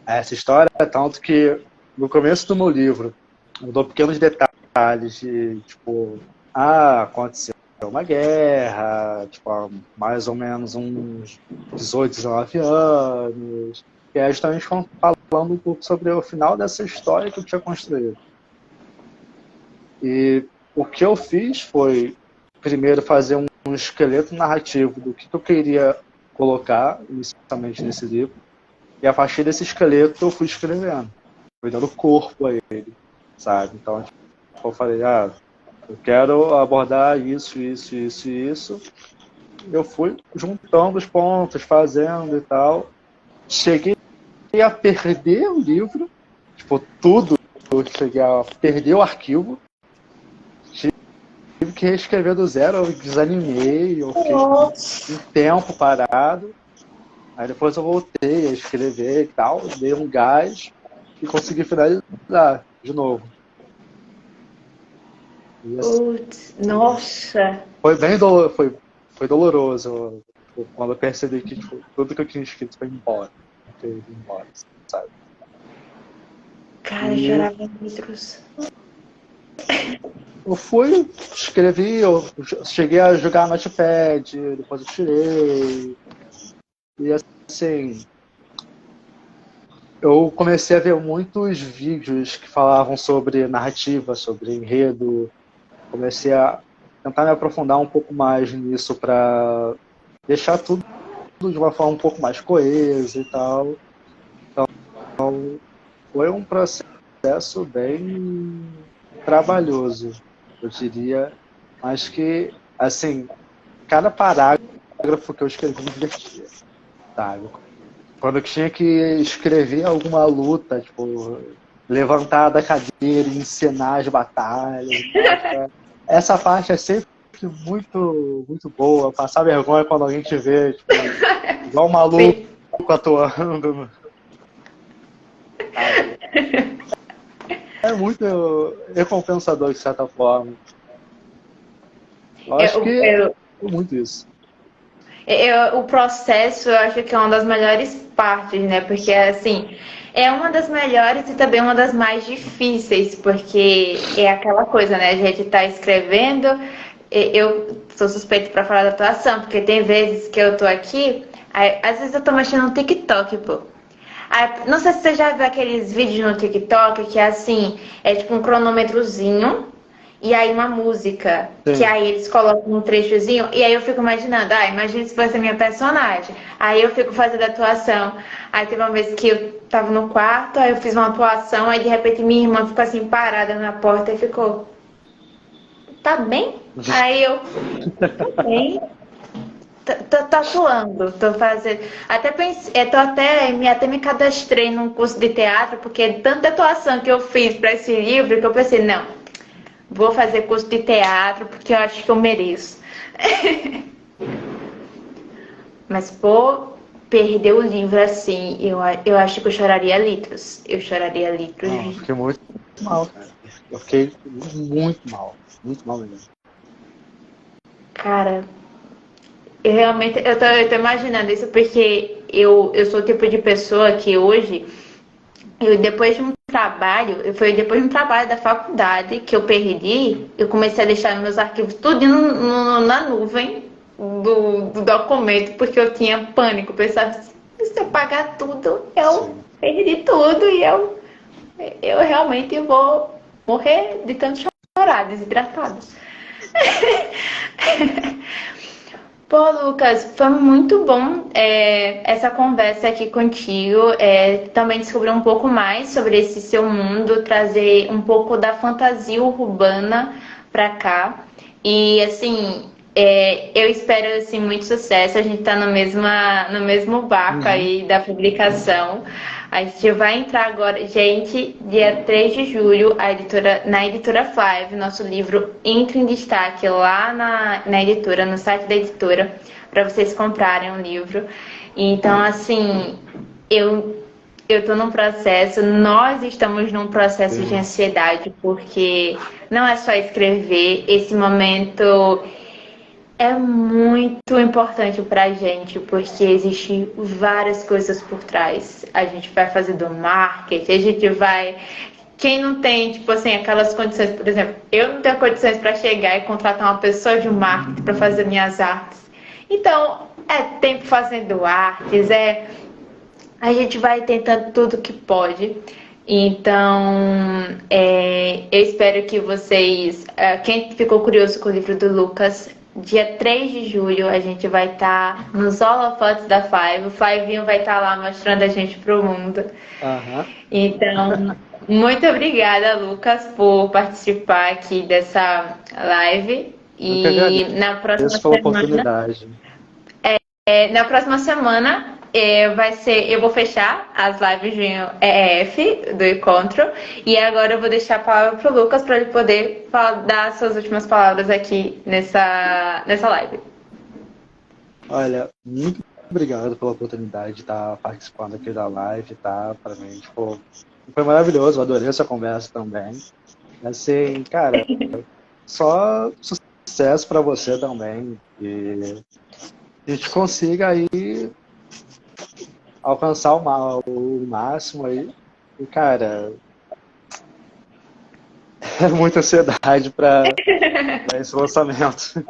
essa história, tanto que no começo do meu livro eu dou pequenos detalhes de, tipo, aconteceu uma guerra, tipo, há mais ou menos uns 18, 19 anos, e é justamente falando um pouco sobre o final dessa história que eu tinha construído. E o que eu fiz foi, primeiro, fazer um esqueleto narrativo do que eu queria colocar inicialmente nesse livro, e a partir desse esqueleto eu fui escrevendo, fui dando corpo a ele, sabe? Então, tipo, eu falei, eu quero abordar isso. Eu fui juntando os pontos, fazendo e tal. Cheguei a perder o livro, tipo, tudo. Eu cheguei a perder o arquivo. Tive que reescrever do zero, eu desanimei, eu fiquei um tempo parado. Aí depois eu voltei a escrever e tal, dei um gás e consegui finalizar de novo. E assim, Putz, nossa. foi foi doloroso quando eu percebi que tipo, tudo que eu tinha escrito foi embora. Foi embora, sabe? Cara, eu E chorava litros. eu fui, escrevi, eu cheguei a jogar Notepad, depois eu tirei. E assim, eu comecei a ver muitos vídeos que falavam sobre narrativa, sobre enredo. Comecei a tentar me aprofundar um pouco mais nisso para deixar tudo de uma forma um pouco mais coesa e tal. Foi um processo bem trabalhoso, eu diria, mas que, assim, cada parágrafo que eu escrevi me divertia, sabe? Quando eu tinha que escrever alguma luta, tipo, levantar da cadeira e encenar as batalhas, nossa, essa parte é sempre muito boa, passar vergonha quando alguém te vê, tipo, igual um maluco Sim. atuando, sabe? É muito recompensador de certa forma. Eu acho Eu, que eu, é muito isso. o processo eu acho que é uma das melhores partes, né? Porque assim, é uma das melhores e também uma das mais difíceis, porque é aquela coisa, né? A gente tá escrevendo, eu sou suspeita para falar da atuação, porque tem vezes que eu tô aqui, aí, às vezes eu tô mexendo no TikTok, pô. Aí, não sei se você já viu aqueles vídeos no TikTok que é assim, é tipo um cronômetrozinho e aí uma música, que Sim. aí eles colocam um trechozinho, e aí eu fico imaginando, imagina se fosse a minha personagem. Aí eu fico fazendo atuação. Aí teve uma vez que eu tava no quarto, aí eu fiz uma atuação, aí de repente minha irmã ficou assim parada na porta e ficou, tá bem? Aí eu, tô bem. Tô tatuando, tô fazendo. Até pensei, até me cadastrei num curso de teatro, porque tanta atuação que eu fiz para esse livro que eu pensei, não, vou fazer curso de teatro porque eu acho que eu mereço. Mas, pô, perder o livro assim, eu acho que eu choraria litros. Eu choraria litros Não, eu de. fiquei muito mal, cara. Eu fiquei muito mal mesmo. Cara, eu realmente. Eu tô imaginando isso porque eu sou o tipo de pessoa que hoje. Depois de um trabalho, foi depois de um trabalho da faculdade que eu perdi, eu comecei a deixar meus arquivos tudo na nuvem do documento, porque eu tinha pânico. Eu pensava, se eu pagar tudo, eu Sim. perdi tudo e eu realmente vou morrer de tanto chorar, desidratada. Pô, Lucas, foi muito bom essa conversa aqui contigo. Também descobrir um pouco mais sobre esse seu mundo, trazer um pouco da fantasia urbana pra cá. E assim, eu espero assim, muito sucesso. A gente tá no mesmo barco Uhum. aí da publicação. A gente vai entrar agora, gente, dia 3 de julho, na editora Five, nosso livro entra em destaque lá na editora, no site da editora, para vocês comprarem o livro. Então, assim, eu eu tô num processo, nós estamos num processo de Sim. ansiedade, porque não é só escrever, esse momento é muito importante pra gente, porque existem várias coisas por trás. A gente vai fazer do marketing, a gente vai. Quem não tem, tipo assim, aquelas condições, por exemplo, eu não tenho condições para chegar e contratar uma pessoa de marketing para fazer minhas artes. Então, é tempo fazendo artes, a gente vai tentando tudo que pode. Então, eu espero que vocês. Quem ficou curioso com o livro do Lucas, dia 3 de julho a gente vai estar nos holofotes da Five. O Fivinho vai estar lá mostrando a gente pro mundo. Aham. Então, muito obrigada, Lucas, por participar aqui dessa live. Eu que E agradeço na próxima pela semana oportunidade. na próxima semana vai ser, eu vou fechar as lives de EF do encontro e agora eu vou deixar a palavra pro Lucas para ele poder dar suas últimas palavras aqui nessa live. Olha, muito obrigado pela oportunidade de estar participando aqui da live, tá? Para mim, tipo, foi maravilhoso, eu adorei essa conversa também. Assim, cara, só sucesso para você também. E a gente consiga aí alcançar o máximo aí. E, cara, é muita ansiedade para esse lançamento.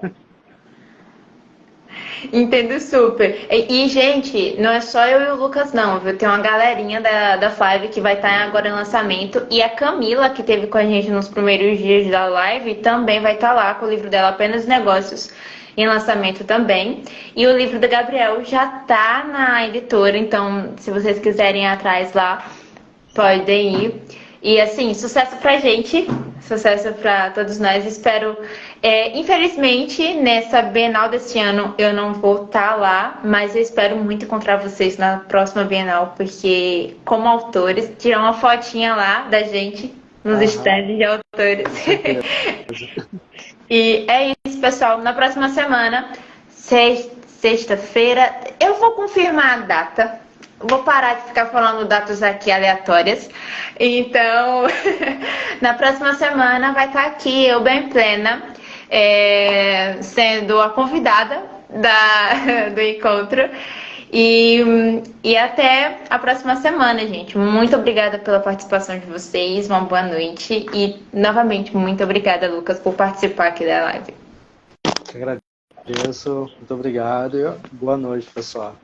Entendo super. Gente, não é só eu e o Lucas, não, viu? Tem uma galerinha da Five que vai estar agora em lançamento. E a Camila, que teve com a gente nos primeiros dias da live, também vai estar lá com o livro dela, Apenas Negócios, em lançamento também. E o livro do Gabriel já tá na editora, então se vocês quiserem ir atrás lá, podem ir. E assim, sucesso pra gente, sucesso pra todos nós. Espero. Infelizmente, nessa Bienal desse ano eu não vou estar lá, mas eu espero muito encontrar vocês na próxima Bienal, porque, como autores, tirar uma fotinha lá da gente nos stands de autores. E é isso, pessoal. Na próxima semana, sexta-feira, eu vou confirmar a data. Vou parar de ficar falando datas aqui aleatórias. Então, na próxima semana vai estar aqui eu bem plena, sendo a convidada do encontro. E até a próxima semana, gente. Muito obrigada pela participação de vocês. Uma boa noite. E, novamente, muito obrigada, Lucas, por participar aqui da live. Agradeço, muito obrigado e boa noite, pessoal.